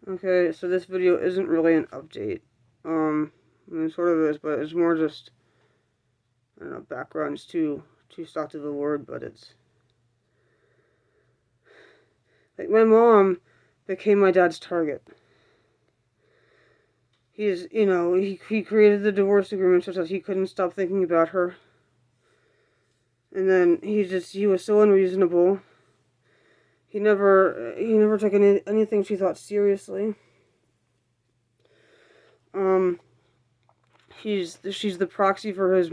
Okay, so this video isn't really an update. I mean, it sort of is, but it's more just, I don't know, background's too soft of a word, but it's like my mom became my dad's target. He created the divorce agreement so that he couldn't stop thinking about her. And then he was so unreasonable. He never took anything she thought seriously. Um, she's the proxy for his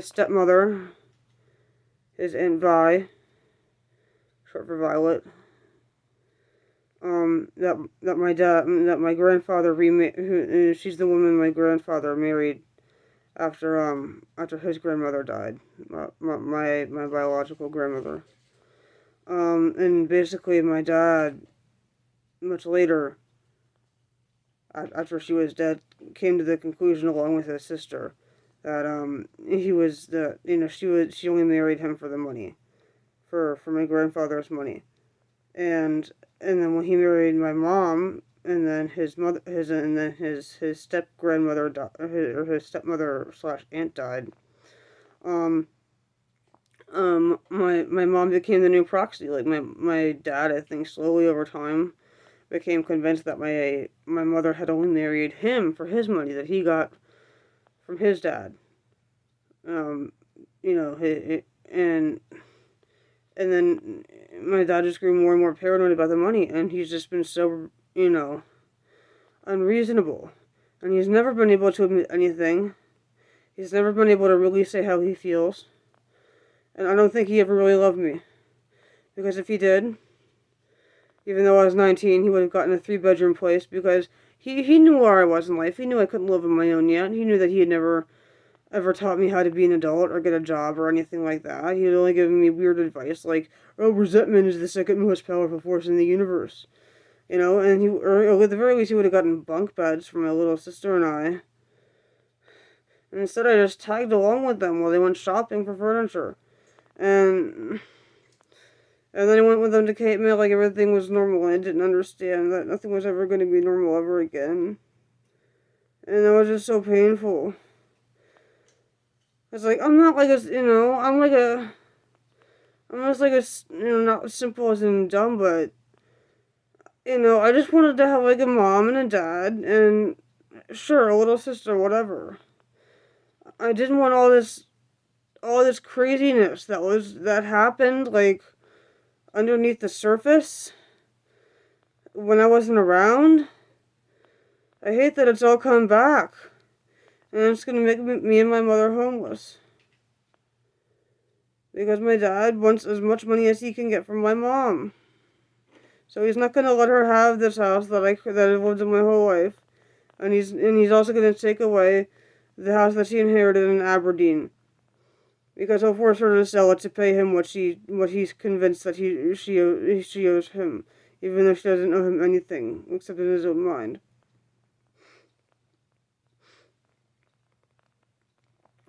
stepmother, his Aunt Vi, short for Violet. That my grandfather remarried. She's the woman my grandfather married after his grandmother died. My biological grandmother. And basically my dad, much later, after she was dead, came to the conclusion along with his sister that she only married him for the money, for my grandfather's money, and then when he married my mom, and then his step grandmother, his stepmother slash aunt died. My mom became the new proxy. Like my dad, I think slowly over time became convinced that my mother had only married him for his money that he got from his dad. Um, and then my dad just grew more and more paranoid about the money, and he's just been so unreasonable, and he's never been able to admit anything. He's never been able to really say how he feels, and I don't think he ever really loved me, because if he did, even though I was 19, he would have gotten a 3-bedroom place, because he knew where I was in life. He knew I couldn't live on my own yet. He knew that he had never ever taught me how to be an adult or get a job or anything like that. He had only given me weird advice like, "Oh, resentment is the second most powerful force in the universe." Or at the very least, he would have gotten bunk beds for my little sister and I. And instead, I just tagged along with them while they went shopping for furniture. And and then I went with them to Cape May like everything was normal, and I didn't understand that nothing was ever going to be normal ever again. And it was just so painful. It's like, I'm not like I'm just like not simple as in dumb, but, I just wanted to have like a mom and a dad, and sure, a little sister, whatever. I didn't want all this craziness that happened, like, underneath the surface when I wasn't around. I hate that it's all come back, and it's gonna make me and my mother homeless. Because my dad wants as much money as he can get from my mom. So he's not gonna let her have this house that I've lived in my whole life. And he's also gonna take away the house that she inherited in Aberdeen. Because he'll force her to sell it to pay him what he's convinced that she owes him, even though she doesn't owe him anything except in his own mind.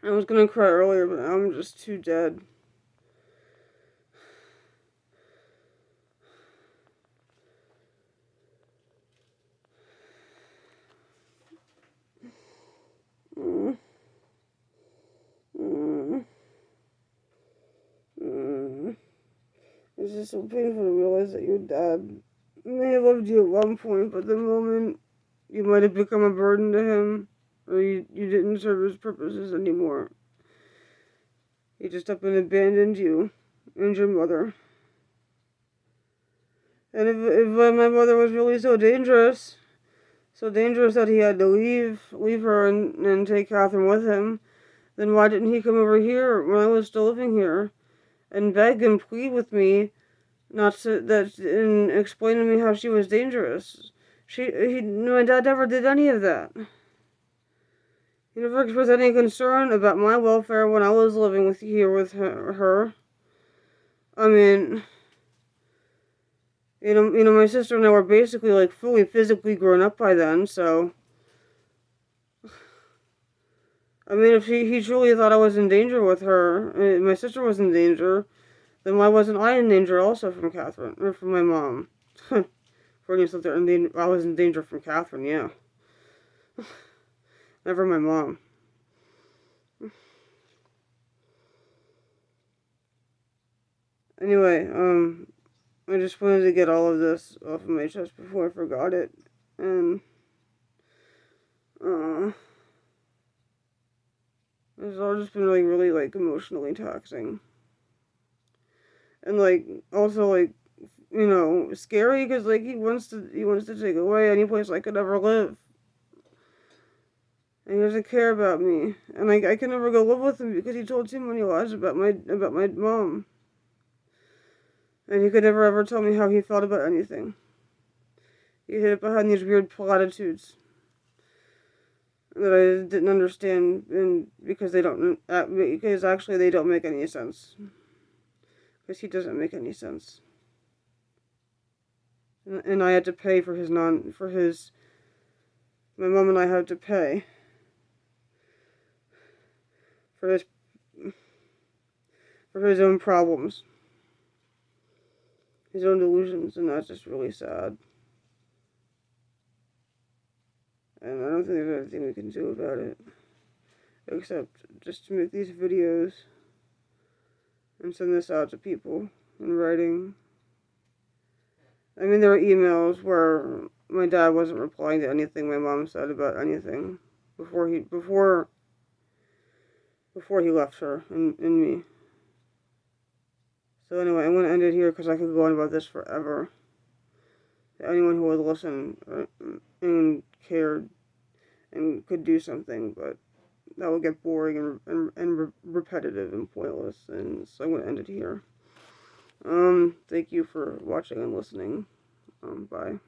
I was gonna cry earlier, but I'm just too dead. Mm. Mm. Mm. It's just so painful to realize that your dad may have loved you at one point, but the moment you might have become a burden to him, or you didn't serve his purposes anymore, he just up and abandoned you and your mother. And if my mother was really so dangerous that he had to leave her and take Catherine with him, then why didn't he come over here when I was still living here and beg and plead with me not to that and explain to me how she was dangerous? My dad never did any of that. He never expressed any concern about my welfare when I was living with her. I mean, my sister and I were basically like fully physically grown up by then, so I mean, if he truly thought I was in danger with her, my sister was in danger, then why wasn't I in danger also from Catherine, or from my mom? For instance, I was in danger from Catherine, yeah. Never my mom. Anyway, I just wanted to get all of this off of my chest before I forgot it. And, it's all just been, like, really, like, emotionally taxing. And, like, also, like, you know, scary, because, like, he wants to take away any place I could ever live. And he doesn't care about me. And, like, I can never go live with him because he told too many lies about my mom. And he could never ever tell me how he felt about anything. He hid it behind these weird platitudes that I didn't understand, and because actually they don't make any sense. Because he doesn't make any sense. And I had to pay for my mom and I had to pay for his own problems, his own delusions, and that's just really sad. And I don't think there's anything we can do about it, except just to make these videos and send this out to people in writing. I mean, there were emails where my dad wasn't replying to anything my mom said about anything before he left her and me. So anyway, I'm going to end it here because I could go on about this forever. To anyone who would listen and cared and could do something, but that would get boring and repetitive and pointless, and so I'm going to end it here. Thank you for watching and listening. Bye.